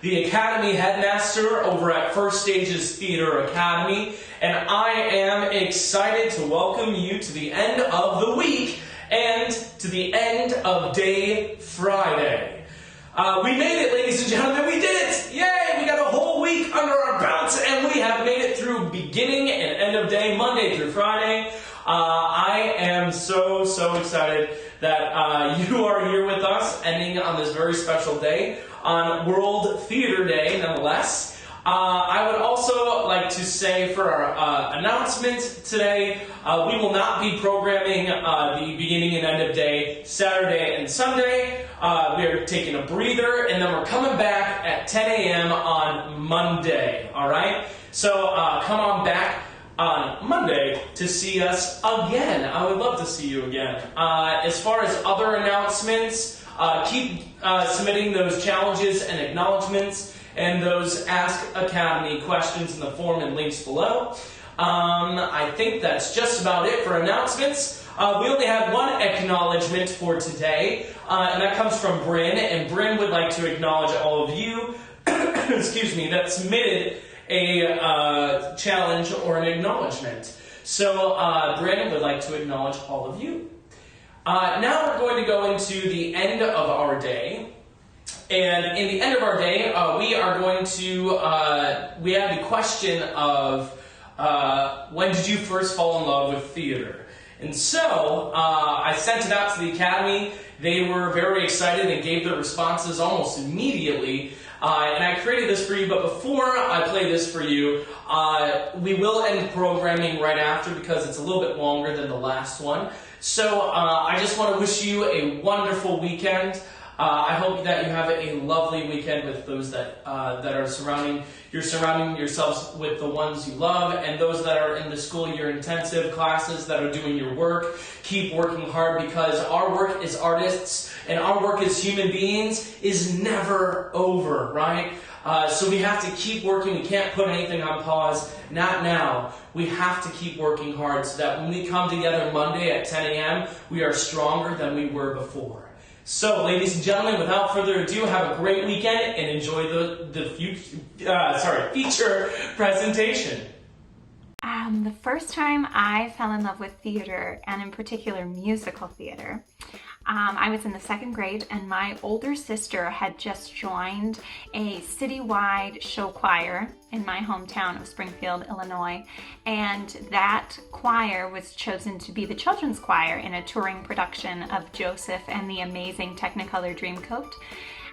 the Academy Headmaster over at First Stages Theater Academy, and I am excited to welcome you to the end of the week and to the end of day Friday. We made it, ladies and gentlemen, we did it! Yay! We got a whole week under our belts, and we have made it through beginning and end of day, Monday through Friday. I am so excited that you are here with us, ending on this very special day, on World Theater Day, nonetheless. I would also like to say for our announcement today, we will not be programming the beginning and end of day Saturday and Sunday. We are taking a breather, and then we're coming back at 10 a.m. on Monday, all right? So come on back on Monday to see us again. I would love to see you again. As far as other announcements, keep submitting those challenges and acknowledgements and those Ask Academy questions in the form and links below. I think that's just about it for announcements. We only have one acknowledgement for today, and that comes from Bryn, and Bryn would like to acknowledge all of you excuse me, that submitted a challenge or an acknowledgement. So Brandon would like to acknowledge all of you. Now we're going to go into the end of our day. And in the end of our day, we are going to, we have the question of when did you first fall in love with theater? And so I sent it out to the Academy. They were very excited and gave their responses almost immediately. And I created this for you, but before I play this for you, we will end programming right after because it's a little bit longer than the last one. So I just want to wish you a wonderful weekend. I hope that you have a lovely weekend with those that are surrounding yourselves with the ones you love, and those that are in the school year intensive classes that are doing your work. Keep working hard, because our work as artists and our work as human beings is never over, right? So we have to keep working. We can't put anything on pause. Not now. We have to keep working hard so that when we come together Monday at 10 a.m., we are stronger than we were before. So, ladies and gentlemen, without further ado, have a great weekend and enjoy the feature presentation. The first time I fell in love with theater, and in particular musical theater, I was in the second grade, and my older sister had just joined a citywide show choir in my hometown of Springfield, Illinois, and that choir was chosen to be the children's choir in a touring production of Joseph and the Amazing Technicolor Dreamcoat.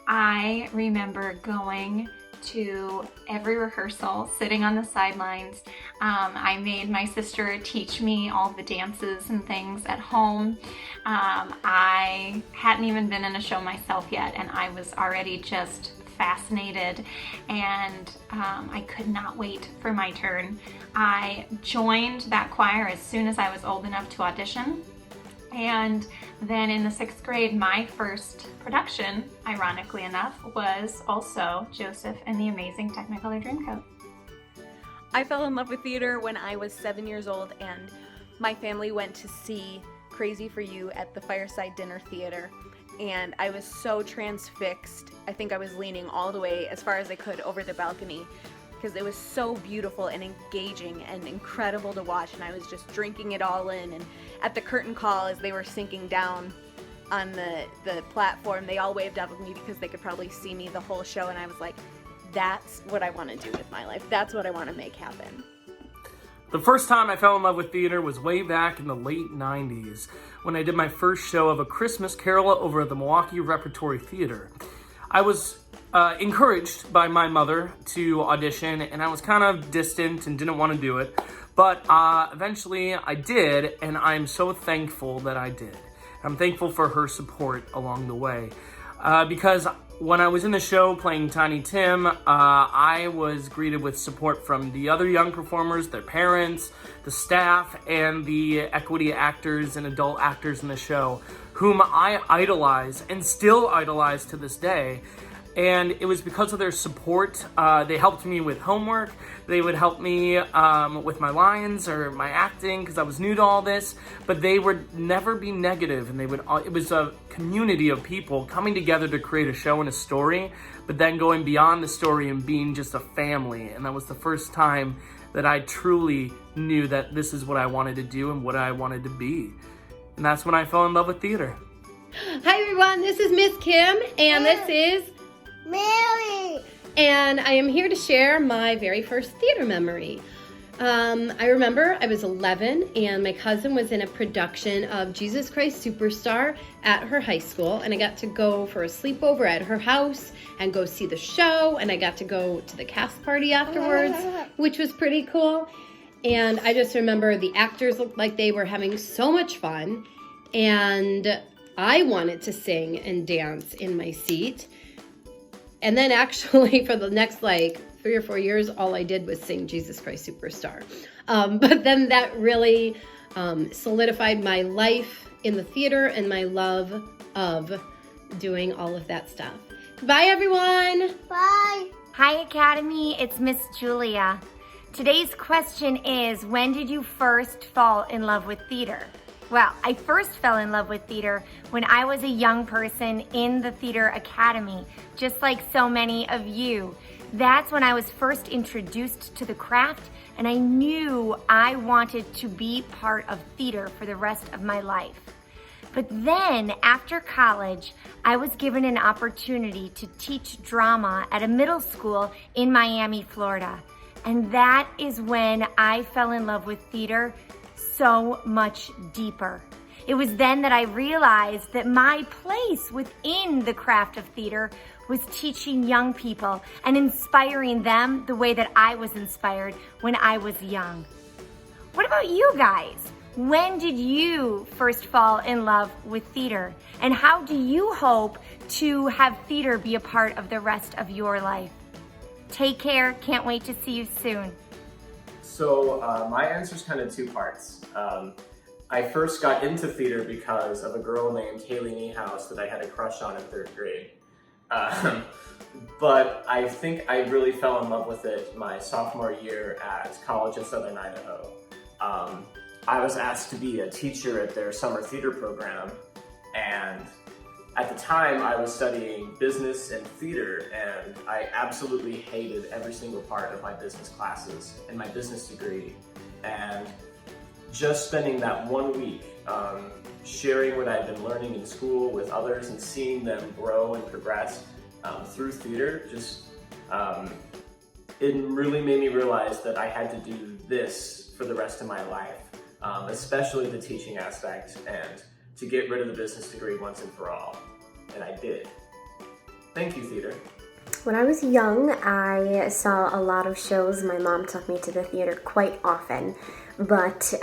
I remember going to every rehearsal, sitting on the sidelines. I made my sister teach me all the dances and things at home. I hadn't even been in a show myself yet, and I was already just fascinated, and I could not wait for my turn. I joined that choir as soon as I was old enough to audition. And then in the sixth grade, my first production, ironically enough, was also Joseph and the Amazing Technicolor Dreamcoat. I fell in love with theater when I was 7 years old, and my family went to see Crazy for You at the Fireside Dinner Theater, and I was so transfixed. I think I was leaning all the way as far as I could over the balcony, because it was so beautiful and engaging and incredible to watch, and I was just drinking it all in. And at the curtain call, as they were sinking down on the platform, they all waved up at me because they could probably see me the whole show, and I was like, that's what I want to do with my life. That's what I want to make happen. The first time I fell in love with theater was way back in the late 90s, when I did my first show of A Christmas Carol over at the Milwaukee Repertory Theater. I was encouraged by my mother to audition, and I was kind of distant and didn't want to do it, but eventually I did, and I'm so thankful that I did. I'm thankful for her support along the way, because when I was in the show playing Tiny Tim, I was greeted with support from the other young performers, their parents, the staff, and the equity actors and adult actors in the show, whom I idolize and still idolize to this day. And it was because of their support. They helped me with homework. They would help me with my lines or my acting because I was new to all this. But they would never be negative, and it was a community of people coming together to create a show and a story, but then going beyond the story and being just a family. And that was the first time that I truly knew that this is what I wanted to do and what I wanted to be. And that's when I fell in love with theater. Hi everyone, this is Miss Kim, and this is Mary. And I am here to share my very first theater memory. I remember I was 11 and my cousin was in a production of Jesus Christ Superstar at her high school, and I got to go for a sleepover at her house and go see the show, and I got to go to the cast party afterwards, which was pretty cool. And I just remember the actors looked like they were having so much fun, and I wanted to sing and dance in my seat. And then actually for the next 3 or 4 years, all I did was sing Jesus Christ Superstar. But then that really solidified my life in the theater and my love of doing all of that stuff. Bye everyone. Bye. Hi Academy, it's Miss Julia. Today's question is, when did you first fall in love with theater? Well, I first fell in love with theater when I was a young person in the theater academy, just like so many of you. That's when I was first introduced to the craft, and I knew I wanted to be part of theater for the rest of my life. But then, after college, I was given an opportunity to teach drama at a middle school in Miami, Florida. And that is when I fell in love with theater so much deeper. It was then that I realized that my place within the craft of theater was teaching young people and inspiring them the way that I was inspired when I was young. What about you guys? When did you first fall in love with theater? And how do you hope to have theater be a part of the rest of your life? Take care. Can't wait to see you soon. So my answer is kind of two parts. I first got into theater because of a girl named Haley Niehaus that I had a crush on in 3rd grade. But I think I really fell in love with it my sophomore year at College of Southern Idaho. I was asked to be a teacher at their summer theater program, and at the time I was studying business and theater, and I absolutely hated every single part of my business classes and my business degree. And just spending that 1 week sharing what I'd been learning in school with others and seeing them grow and progress through theater, it really made me realize that I had to do this for the rest of my life, especially the teaching aspect, and to get rid of the business degree once and for all. And I did. Thank you, theater. When I was young, I saw a lot of shows. My mom took me to the theater quite often. But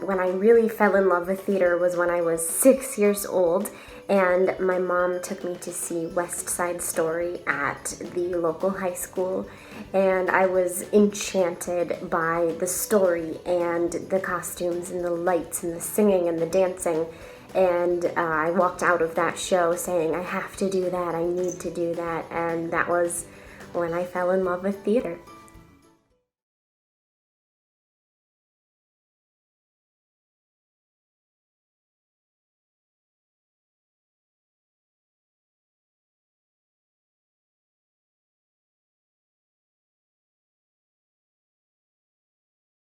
when I really fell in love with theater was when I was 6 years old, and my mom took me to see West Side Story at the local high school, and I was enchanted by the story and the costumes and the lights and the singing and the dancing. And I walked out of that show saying, I have to do that, I need to do that, and that was when I fell in love with theater.